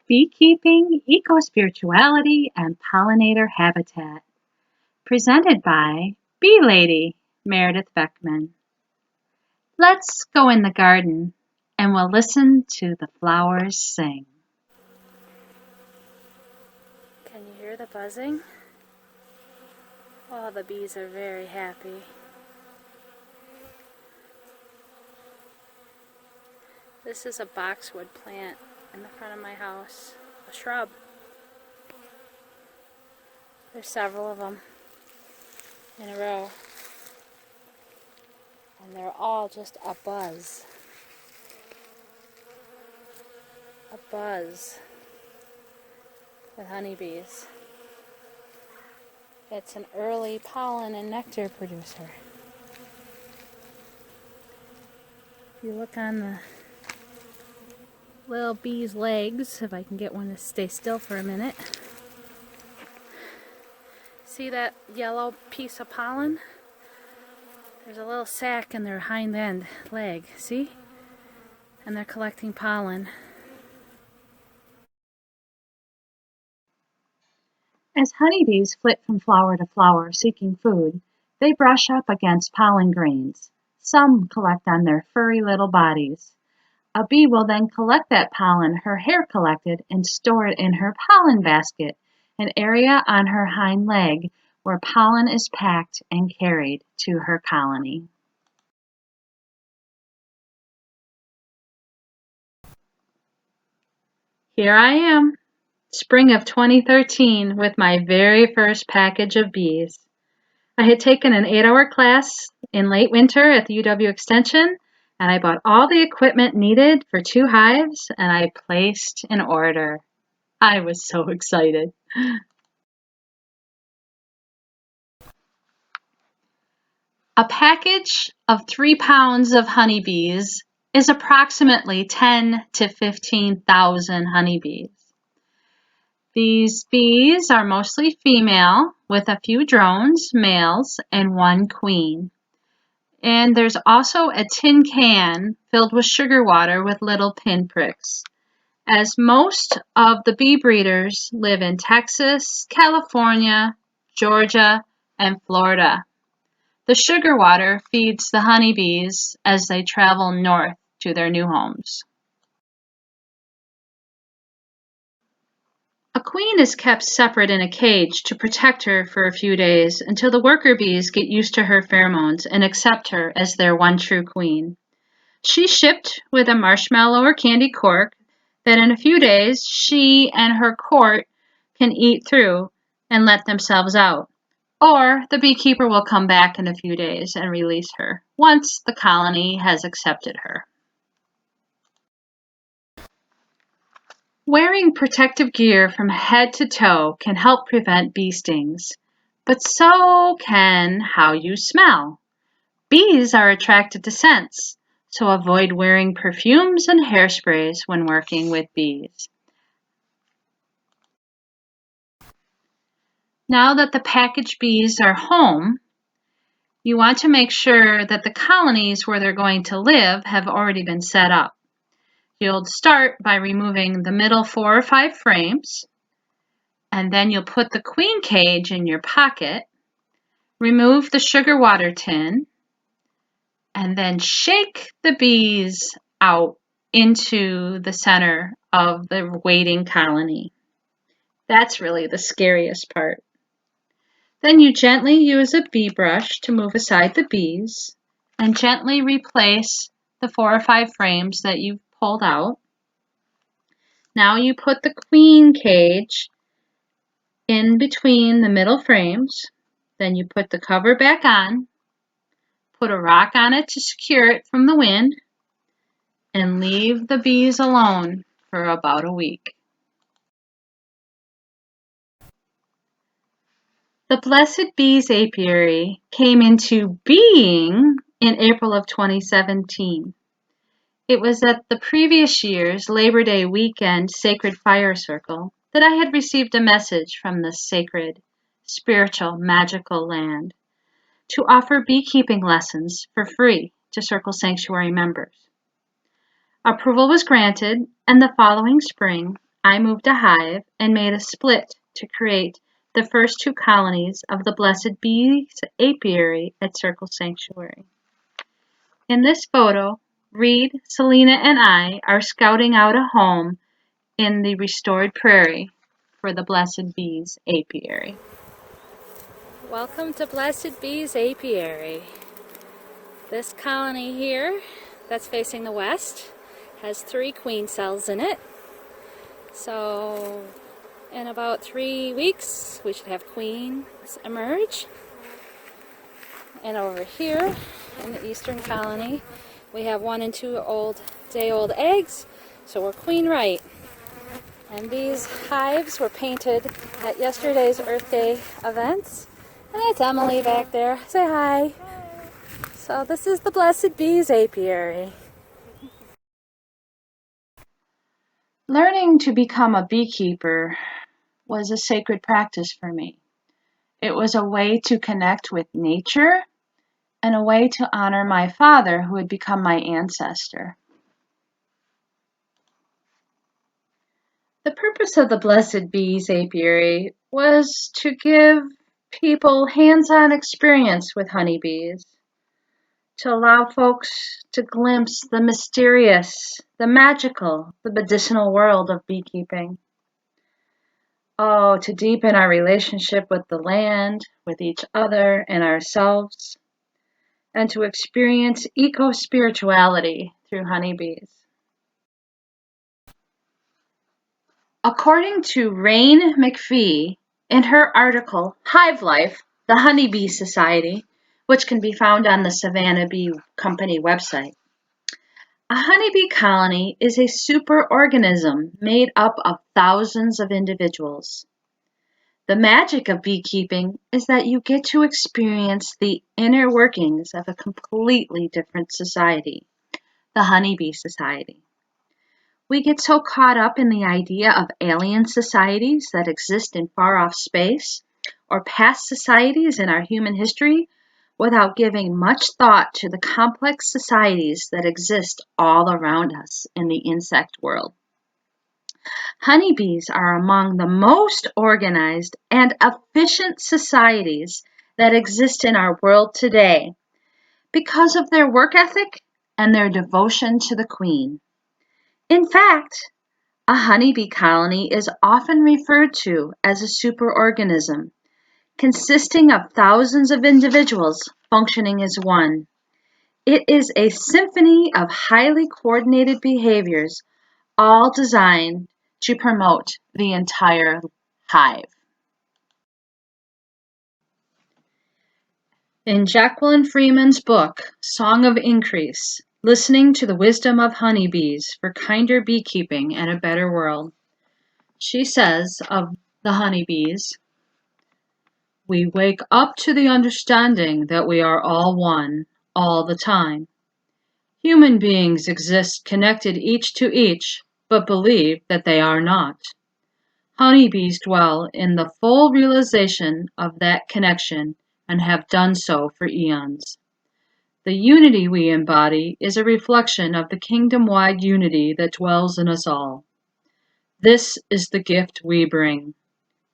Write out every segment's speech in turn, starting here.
Beekeeping, Ecospirituality, and Pollinator Habitat, presented by Bee Lady, Meredith Beckman. Let's go in the garden and we'll listen to the flowers sing. Can you hear the buzzing? Oh, the bees are very happy. This is a boxwood plant in the front of my house, a shrub. There's several of them in a row, and they're all just abuzz. A buzz with honeybees. It's an early pollen and nectar producer. If you look on the little bee's legs, if I can get one to stay still for a minute. See that yellow piece of pollen? There's a little sac in their hind end leg, see? And they're collecting pollen. As honeybees flit from flower to flower seeking food, they brush up against pollen grains. Some collect on their furry little bodies. A bee will then collect that pollen her hair collected and store it in her pollen basket, an area on her hind leg where pollen is packed and carried to her colony. Here I am, spring of 2013, with my very first package of bees. I had taken an 8-hour class in late winter at the UW Extension, and I bought all the equipment needed for 2 hives, and I placed an order. I was so excited. A package of 3 pounds of honeybees is approximately 10 to 15,000 honeybees. These bees are mostly female, with a few drones, males, and 1 queen. And there's also a tin can filled with sugar water with little pinpricks. As most of the bee breeders live in Texas, California, Georgia, and Florida. The sugar water feeds the honeybees as they travel north to their new homes. A queen is kept separate in a cage to protect her for a few days until the worker bees get used to her pheromones and accept her as their one true queen. She's shipped with a marshmallow or candy cork that in a few days she and her court can eat through and let themselves out. Or the beekeeper will come back in a few days and release her once the colony has accepted her. Wearing protective gear from head to toe can help prevent bee stings, but so can how you smell. Bees are attracted to scents, so avoid wearing perfumes and hairsprays when working with bees. Now that the packaged bees are home, you want to make sure that the colonies where they're going to live have already been set up. You'll start by removing the middle 4 or 5 frames, and then you'll put the queen cage in your pocket, remove the sugar water tin, and then shake the bees out into the center of the waiting colony. That's really the scariest part. Then you gently use a bee brush to move aside the bees and gently replace the 4 or 5 frames that you've pulled out. Now you put the queen cage in between the middle frames. Then you put the cover back on, put a rock on it to secure it from the wind, and leave the bees alone for about a week. The Blessed Bee Apiary came into being in April of 2017. It was at the previous year's Labor Day weekend Sacred Fire Circle that I had received a message from the sacred, spiritual, magical land to offer beekeeping lessons for free to Circle Sanctuary members. Approval was granted, and the following spring, I moved a hive and made a split to create the first 2 colonies of the Blessed Bee Apiary at Circle Sanctuary. In this photo, Reed, Selena, and I are scouting out a home in the restored prairie for the Blessed Bees Apiary. Welcome to Blessed Bees Apiary. This colony here, that's facing the west, has 3 queen cells in it. So in about 3 weeks, we should have queens emerge. And over here in the eastern colony, we have 1 and 2 day-old eggs, so we're queen right. And these hives were painted at yesterday's Earth Day events. And that's Emily back there. Say hi. So this is the Blessed Bees Apiary. Learning to become a beekeeper was a sacred practice for me. It was a way to connect with nature and a way to honor my father, who had become my ancestor. The purpose of the Blessed Bees Apiary was to give people hands-on experience with honeybees, to allow folks to glimpse the mysterious, the magical, the medicinal world of beekeeping. Oh, to deepen our relationship with the land, with each other and ourselves, and to experience eco-spirituality through honeybees. According to Rain McPhee, in her article, Hive Life, the Honeybee Society, which can be found on the Savannah Bee Company website, a honeybee colony is a superorganism made up of thousands of individuals. The magic of beekeeping is that you get to experience the inner workings of a completely different society, the Honeybee Society. We get so caught up in the idea of alien societies that exist in far-off space, or past societies in our human history, without giving much thought to the complex societies that exist all around us in the insect world. Honeybees are among the most organized and efficient societies that exist in our world today because of their work ethic and their devotion to the queen. In fact, a honeybee colony is often referred to as a superorganism, consisting of thousands of individuals functioning as one. It is a symphony of highly coordinated behaviors, all designed to promote the entire hive. In Jacqueline Freeman's book, Song of Increase, Listening to the Wisdom of Honeybees for Kinder Beekeeping and a Better World, she says of the honeybees, "We wake up to the understanding that we are all one, all the time. Human beings exist connected each to each, but believe that they are not. Honeybees dwell in the full realization of that connection and have done so for eons. The unity we embody is a reflection of the kingdom-wide unity that dwells in us all. This is the gift we bring.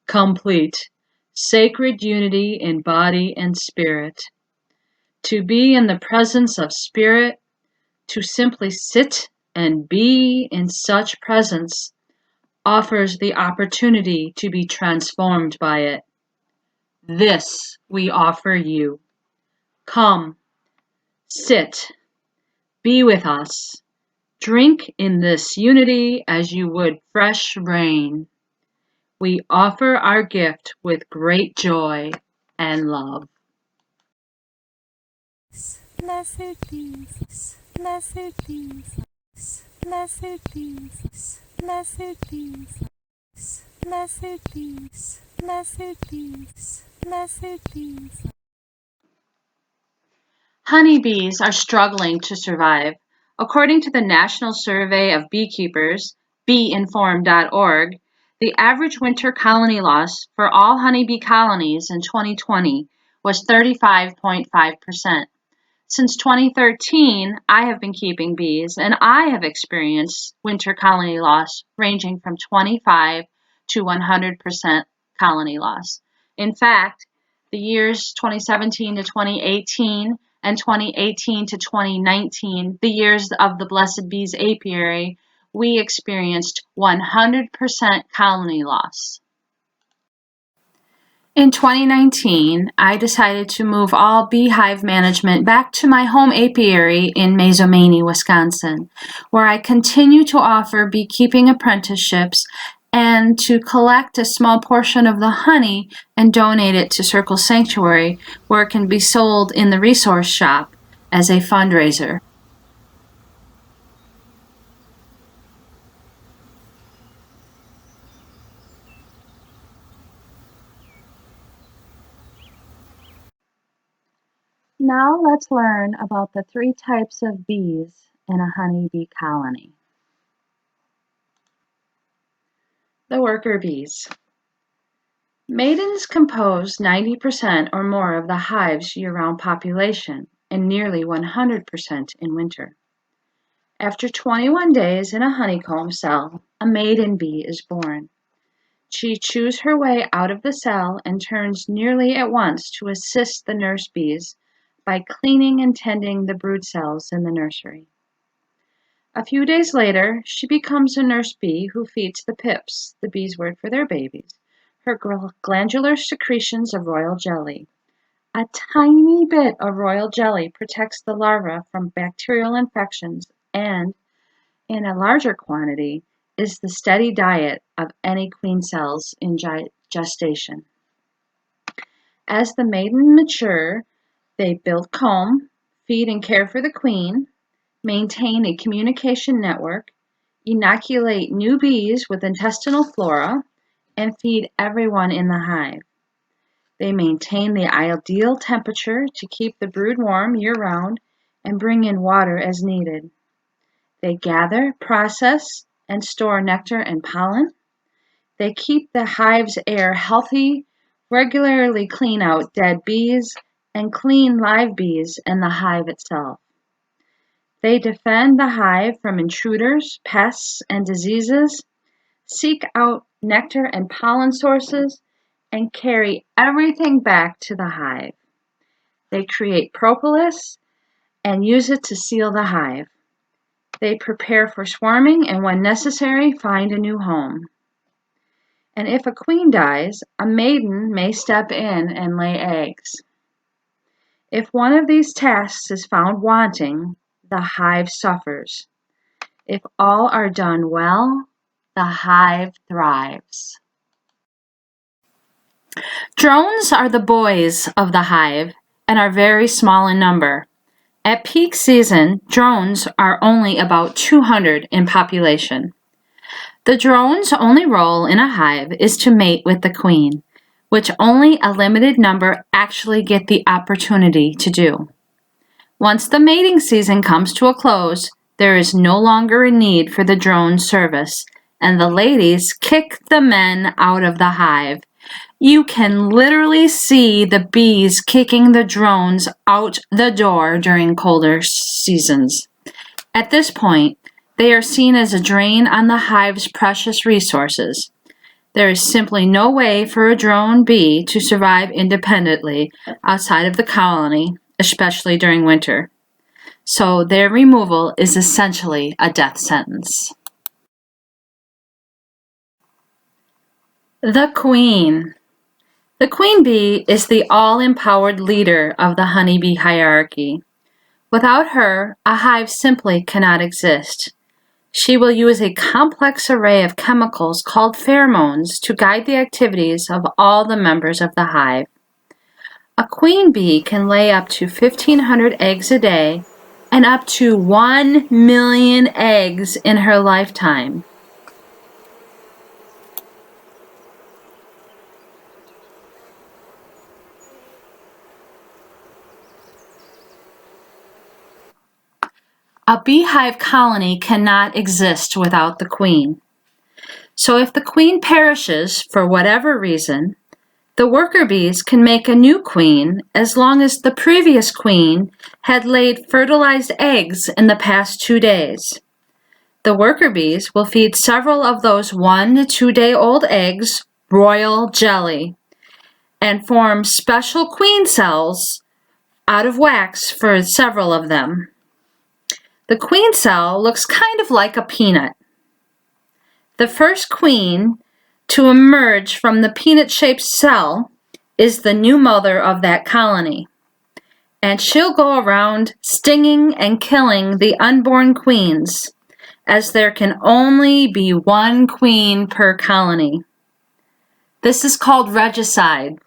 Complete, sacred unity in body and spirit. To be in the presence of spirit, to simply sit and be in such presence, offers the opportunity to be transformed by it. This we offer you. Come, sit, be with us. Drink in this unity as you would fresh rain. We offer our gift with great joy and love." Blessed bees, blessed bees, blessed bees, blessed bees, blessed bees, blessed bees, blessed bees. Honeybees are struggling to survive. According to the National Survey of Beekeepers, beeinformed.org, the average winter colony loss for all honeybee colonies in 2020 was 35.5%. Since 2013, I have been keeping bees, and I have experienced winter colony loss ranging from 25 to 100% colony loss. In fact, the years 2017 to 2018 and 2018 to 2019, the years of the Blessed Bees Apiary, we experienced 100% colony loss. In 2019, I decided to move all beehive management back to my home apiary in Mazomanie, Wisconsin, where I continue to offer beekeeping apprenticeships and to collect a small portion of the honey and donate it to Circle Sanctuary, where it can be sold in the resource shop as a fundraiser. Now let's learn about the 3 types of bees in a honeybee colony. The worker bees. Maidens compose 90% or more of the hive's year-round population and nearly 100% in winter. After 21 days in a honeycomb cell, a maiden bee is born. She chews her way out of the cell and turns nearly at once to assist the nurse bees by cleaning and tending the brood cells in the nursery. A few days later, she becomes a nurse bee who feeds the pips, the bees' word for their babies, her glandular secretions of royal jelly. A tiny bit of royal jelly protects the larva from bacterial infections and, in a larger quantity, is the steady diet of any queen cells in gestation. As the maiden mature, they build comb, feed and care for the queen, maintain a communication network, inoculate new bees with intestinal flora, and feed everyone in the hive. They maintain the ideal temperature to keep the brood warm year-round and bring in water as needed. They gather, process, and store nectar and pollen. They keep the hive's air healthy, regularly clean out dead bees, and clean live bees and the hive itself. They defend the hive from intruders, pests, and diseases, seek out nectar and pollen sources, and carry everything back to the hive. They create propolis and use it to seal the hive. They prepare for swarming and, when necessary, find a new home. And if a queen dies, a maiden may step in and lay eggs. If one of these tasks is found wanting, the hive suffers. If all are done well, the hive thrives. Drones are the boys of the hive and are very small in number. At peak season, drones are only about 200 in population. The drone's only role in a hive is to mate with the queen, which only a limited number actually get the opportunity to do. Once the mating season comes to a close, there is no longer a need for the drone service, and the ladies kick the men out of the hive. You can literally see the bees kicking the drones out the door during colder seasons. At this point, they are seen as a drain on the hive's precious resources. There is simply no way for a drone bee to survive independently outside of the colony, especially during winter. So their removal is essentially a death sentence. The queen. The queen bee is the all-empowered leader of the honeybee hierarchy. Without her, a hive simply cannot exist. She will use a complex array of chemicals called pheromones to guide the activities of all the members of the hive. A queen bee can lay up to 1,500 eggs a day and up to 1 million eggs in her lifetime. A beehive colony cannot exist without the queen. So if the queen perishes for whatever reason, The worker bees can make a new queen as long as the previous queen had laid fertilized eggs in the past 2 days. The worker bees will feed several of those 1 to 2 day old eggs royal jelly and form special queen cells out of wax for several of them. The queen cell looks kind of like a peanut. The first queen to emerge from the peanut-shaped cell is the new mother of that colony, and she'll go around stinging and killing the unborn queens, as there can only be 1 queen per colony. This is called regicide.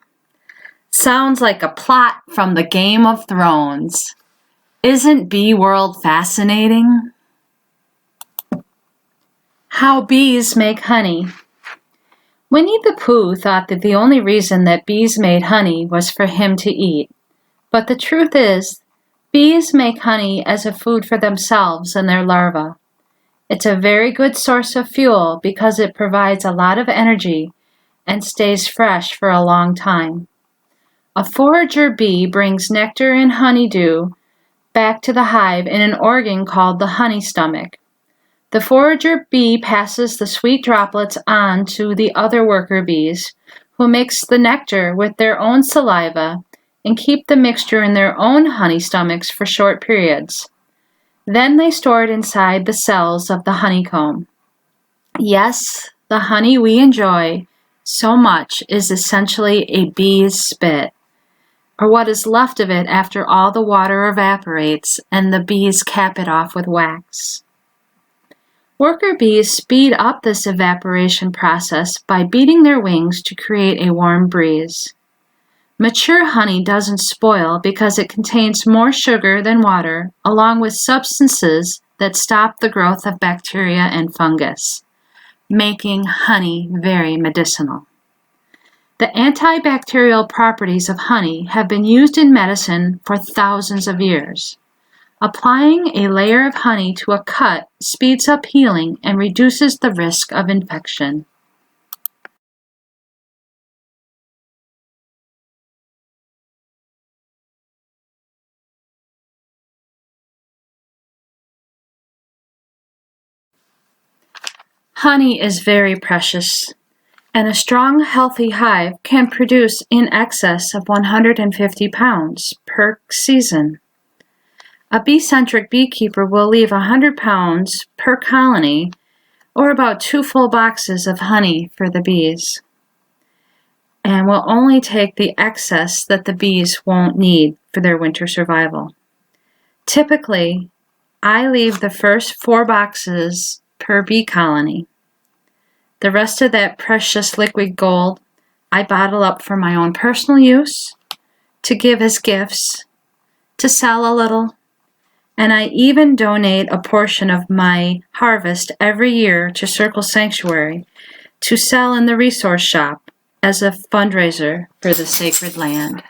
Sounds like a plot from the Game of Thrones. Isn't bee world fascinating? How bees make honey. Winnie the Pooh thought that the only reason that bees made honey was for him to eat. But the truth is, bees make honey as a food for themselves and their larvae. It's a very good source of fuel because it provides a lot of energy and stays fresh for a long time. A forager bee brings nectar and honeydew back to the hive in an organ called the honey stomach. The forager bee passes the sweet droplets on to the other worker bees, who mix the nectar with their own saliva and keep the mixture in their own honey stomachs for short periods. Then they store it inside the cells of the honeycomb. Yes, the honey we enjoy so much is essentially a bee's spit, or what is left of it after all the water evaporates and the bees cap it off with wax. Worker bees speed up this evaporation process by beating their wings to create a warm breeze. Mature honey doesn't spoil because it contains more sugar than water, along with substances that stop the growth of bacteria and fungus, making honey very medicinal. The antibacterial properties of honey have been used in medicine for thousands of years. Applying a layer of honey to a cut speeds up healing and reduces the risk of infection. Honey is very precious, and a strong, healthy hive can produce in excess of 150 pounds per season. A bee-centric beekeeper will leave 100 pounds per colony, or about 2 full boxes of honey for the bees, and will only take the excess that the bees won't need for their winter survival. Typically, I leave the first 4 boxes per bee colony. The rest of that precious liquid gold I bottle up for my own personal use, to give as gifts, to sell a little, and I even donate a portion of my harvest every year to Circle Sanctuary to sell in the resource shop as a fundraiser for the sacred land.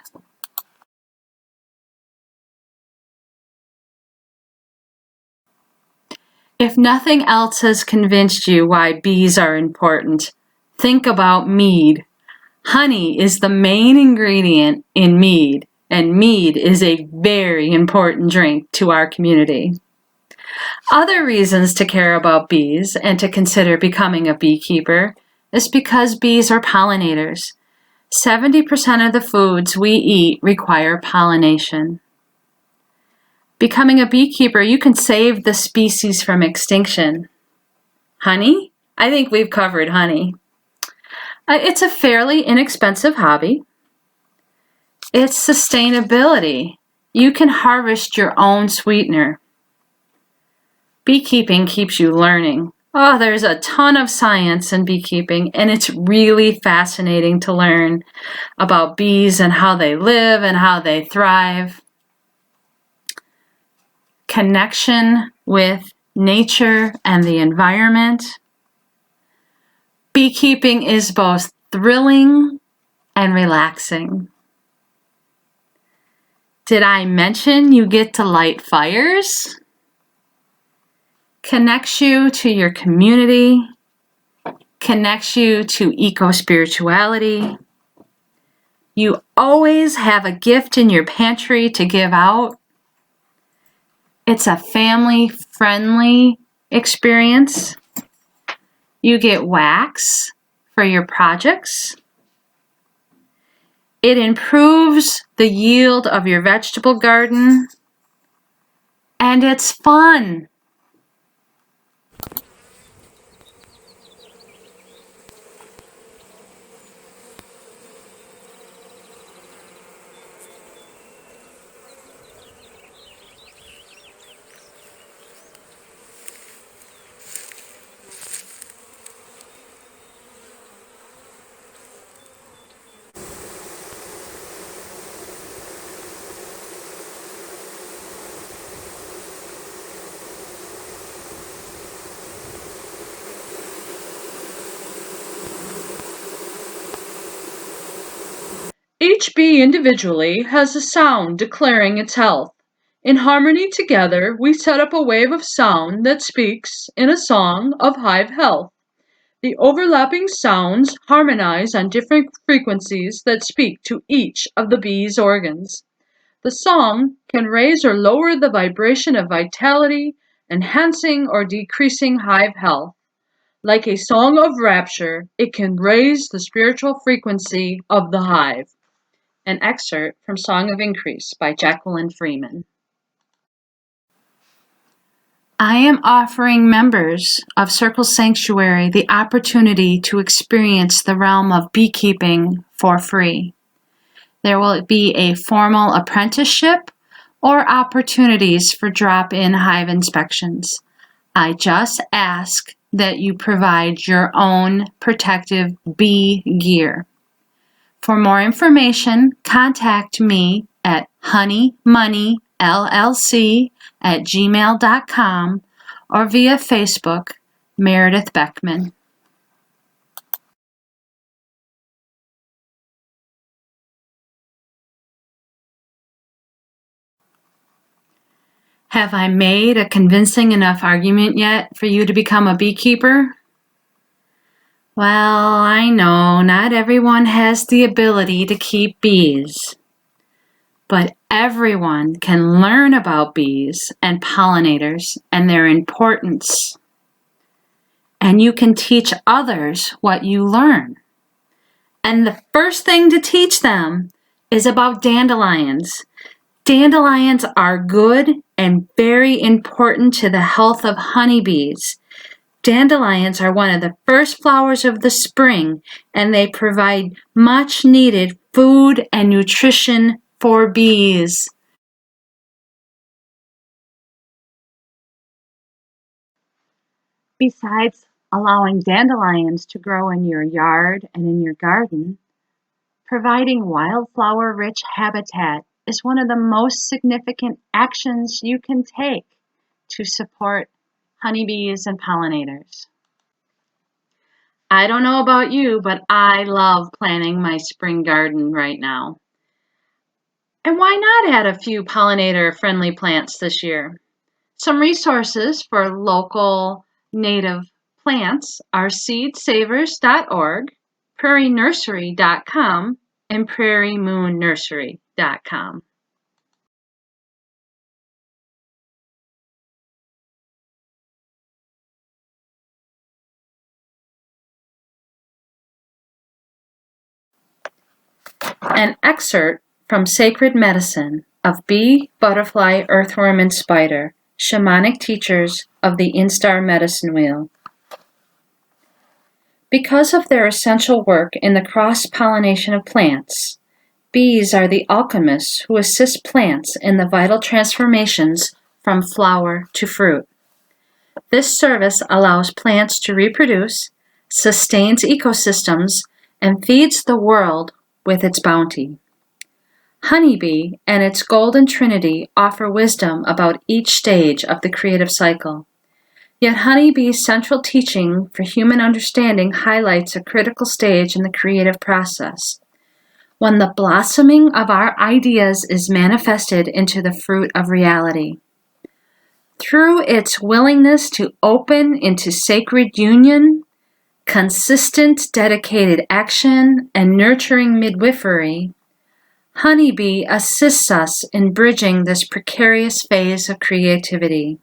If nothing else has convinced you why bees are important, think about mead. Honey is the main ingredient in mead, and mead is a very important drink to our community. Other reasons to care about bees and to consider becoming a beekeeper is because bees are pollinators. 70% of the foods we eat require pollination. Becoming a beekeeper, you can save the species from extinction. Honey? I think we've covered honey. It's a fairly inexpensive hobby. It's sustainability. You can harvest your own sweetener. Beekeeping keeps you learning. Oh, there's a ton of science in beekeeping, and it's really fascinating to learn about bees and how they live and how they thrive. Connection with nature and the environment. Beekeeping is both thrilling and relaxing. Did I mention you get to light fires? Connects you to your community, connects you to eco-spirituality, You always have a gift in your pantry to give out. It's a family-friendly experience. You get wax for your projects. It improves the yield of your vegetable garden. And it's fun. Each bee individually has a sound declaring its health. In harmony together, we set up a wave of sound that speaks in a song of hive health. The overlapping sounds harmonize on different frequencies that speak to each of the bee's organs. The song can raise or lower the vibration of vitality, enhancing or decreasing hive health. Like a song of rapture, it can raise the spiritual frequency of the hive. An excerpt from Song of Increase by Jacqueline Freeman. I am offering members of Circle Sanctuary the opportunity to experience the realm of beekeeping for free. There will be a formal apprenticeship or opportunities for drop-in hive inspections. I just ask that you provide your own protective bee gear. For more information, contact me at honeymoneyllc@gmail.com or via Facebook, Meredith Beckman. Have I made a convincing enough argument yet for you to become a beekeeper? Well, I know not everyone has the ability to keep bees, but everyone can learn about bees and pollinators and their importance. And you can teach others what you learn. And the first thing to teach them is about dandelions. Dandelions are good and very important to the health of honeybees. Dandelions are one of the first flowers of the spring, and they provide much needed food and nutrition for bees. Besides allowing dandelions to grow in your yard and in your garden, providing wildflower-rich habitat is one of the most significant actions you can take to support honeybees and pollinators. I don't know about you, but I love planting my spring garden right now. And why not add a few pollinator-friendly plants this year? Some resources for local native plants are seedsavers.org, prairienursery.com, and prairiemoonnursery.com. An excerpt from Sacred Medicine of Bee, Butterfly, Earthworm, and Spider, Shamanic Teachers of the Instar Medicine Wheel. Because of their essential work in the cross-pollination of plants, bees are the alchemists who assist plants in the vital transformations from flower to fruit. This service allows plants to reproduce, sustains ecosystems, and feeds the world with its bounty. Honeybee and its golden trinity offer wisdom about each stage of the creative cycle. Yet honeybee's central teaching for human understanding highlights a critical stage in the creative process, when the blossoming of our ideas is manifested into the fruit of reality. Through its willingness to open into sacred union, consistent dedicated action, and nurturing midwifery, Honeybee assists us in bridging this precarious phase of creativity.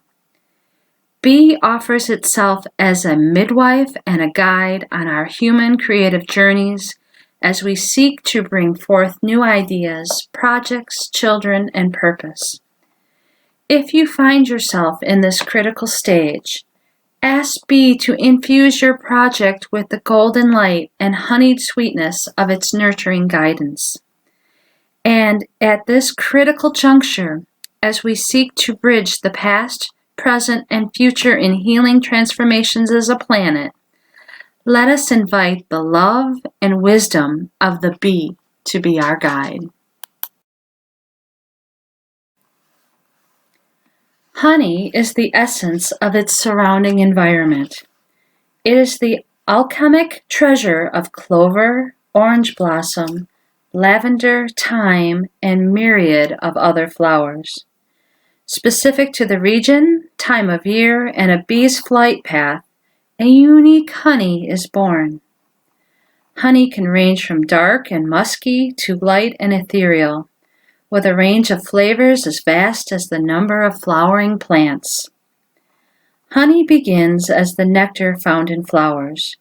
Bee offers itself as a midwife and a guide on our human creative journeys as we seek to bring forth new ideas, projects, children, and purpose. If you find yourself in this critical stage, ask Bee to infuse your project with the golden light and honeyed sweetness of its nurturing guidance. And at this critical juncture, as we seek to bridge the past, present, and future in healing transformations as a planet, let us invite the love and wisdom of the bee to be our guide. Honey is the essence of its surrounding environment. It is the alchemic treasure of clover, orange blossom, lavender, thyme, and myriad of other flowers. Specific to the region, time of year, and a bee's flight path, a unique honey is born. Honey can range from dark and musky to light and ethereal, with a range of flavors as vast as the number of flowering plants. Honey begins as the nectar found in flowers.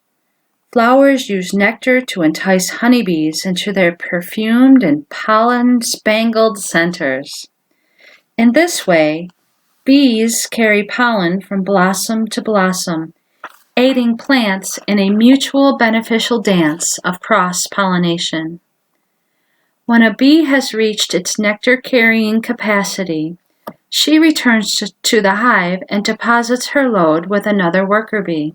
Flowers use nectar to entice honeybees into their perfumed and pollen-spangled centers. In this way, bees carry pollen from blossom to blossom, aiding plants in a mutual beneficial dance of cross-pollination. When a bee has reached its nectar-carrying capacity, she returns to the hive and deposits her load with another worker bee.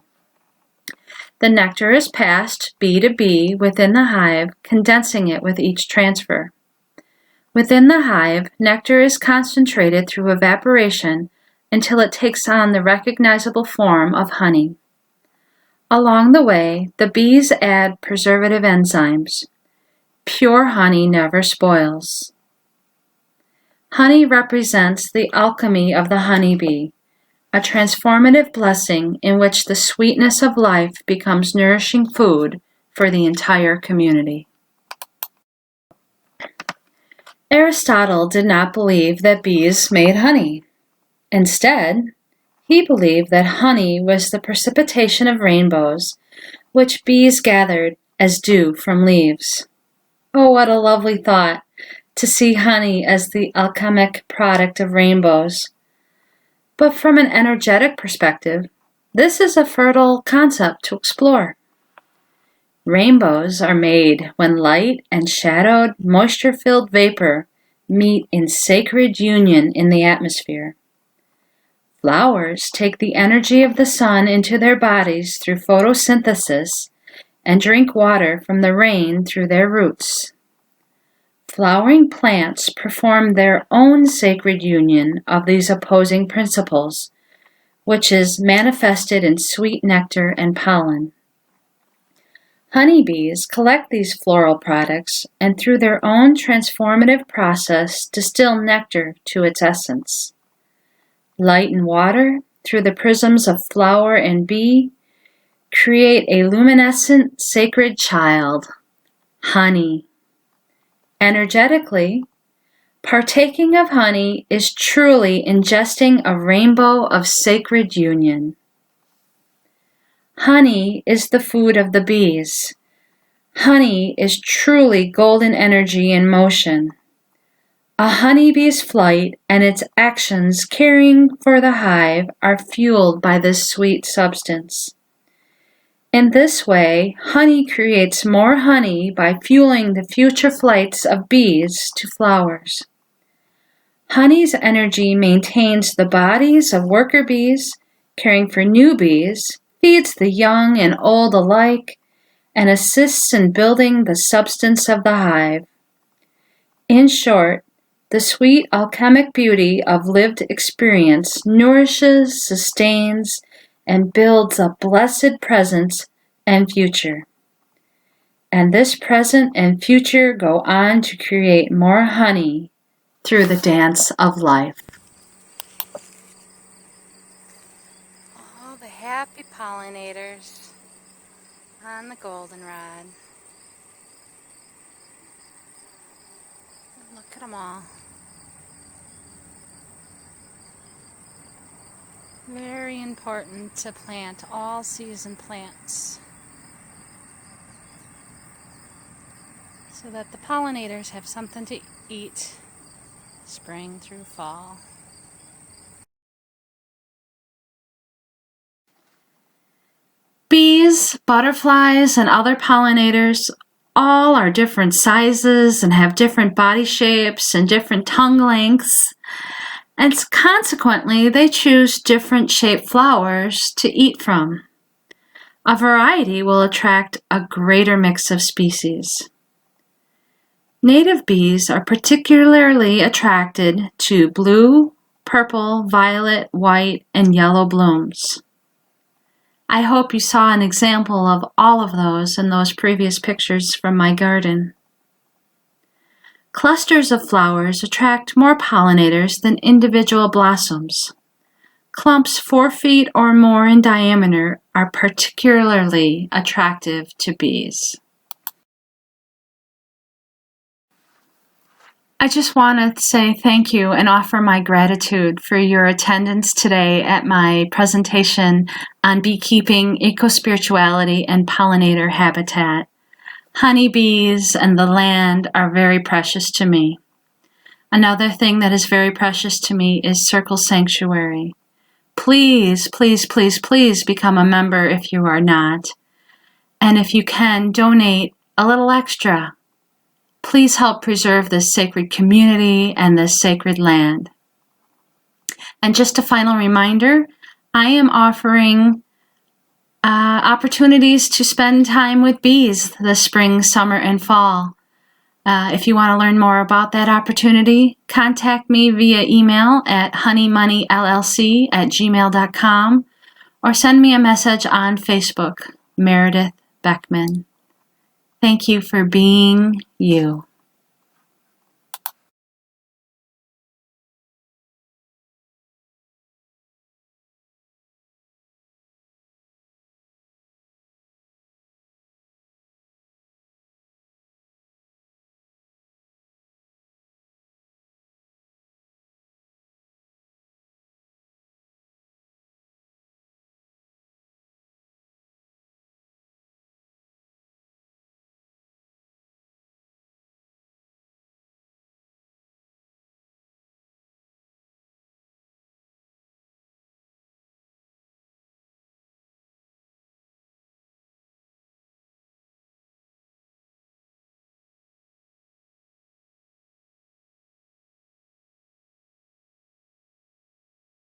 The nectar is passed bee to bee within the hive, condensing it with each transfer. Within the hive, nectar is concentrated through evaporation until it takes on the recognizable form of honey. Along the way, the bees add preservative enzymes. Pure honey never spoils. Honey represents the alchemy of the honeybee, a transformative blessing in which the sweetness of life becomes nourishing food for the entire community. Aristotle did not believe that bees made honey. Instead, he believed that honey was the precipitation of rainbows, which bees gathered as dew from leaves. Oh, what a lovely thought, to see honey as the alchemic product of rainbows. But from an energetic perspective, this is a fertile concept to explore. Rainbows are made when light and shadowed, moisture-filled vapor meet in sacred union in the atmosphere. Flowers take the energy of the sun into their bodies through photosynthesis and drink water from the rain through their roots. Flowering plants perform their own sacred union of these opposing principles, which is manifested in sweet nectar and pollen. Honeybees collect these floral products and through their own transformative process distill nectar to its essence. Light and water, through the prisms of flower and bee, create a luminescent sacred child, honey. Energetically, partaking of honey is truly ingesting a rainbow of sacred union. Honey is the food of the bees. Honey is truly golden energy in motion. A honeybee's flight and its actions caring for the hive are fueled by this sweet substance. In this way, honey creates more honey by fueling the future flights of bees to flowers. Honey's energy maintains the bodies of worker bees, caring for new bees, feeds the young and old alike, and assists in building the substance of the hive. In short, the sweet alchemic beauty of lived experience nourishes, sustains, and builds a blessed present and future. And this present and future go on to create more honey through the dance of life. All the happy pollinators on the goldenrod. Look at them all. Very important to plant all season plants so that the pollinators have something to eat spring through fall. Bees, butterflies, and other pollinators all are different sizes and have different body shapes and different tongue lengths. And consequently, they choose different shaped flowers to eat from. A variety will attract a greater mix of species. Native bees are particularly attracted to blue, purple, violet, white, and yellow blooms. I hope you saw an example of all of those in those previous pictures from my garden. Clusters of flowers attract more pollinators than individual blossoms. Clumps 4 feet or more in diameter are particularly attractive to bees. I just want to say thank you and offer my gratitude for your attendance today at my presentation on beekeeping, ecospirituality, and pollinator habitat. Honeybees and the land are very precious to me. Another thing that is very precious to me is Circle Sanctuary. Please, please, please, please become a member if you are not. And if you can, donate a little extra. Please help preserve this sacred community and this sacred land. And just a final reminder, I am offering opportunities to spend time with bees this spring, summer, and fall. If you want to learn more about that opportunity, contact me via email at honeymoneyllc@gmail.com or send me a message on Facebook, Meredith Beckman. Thank you for being you.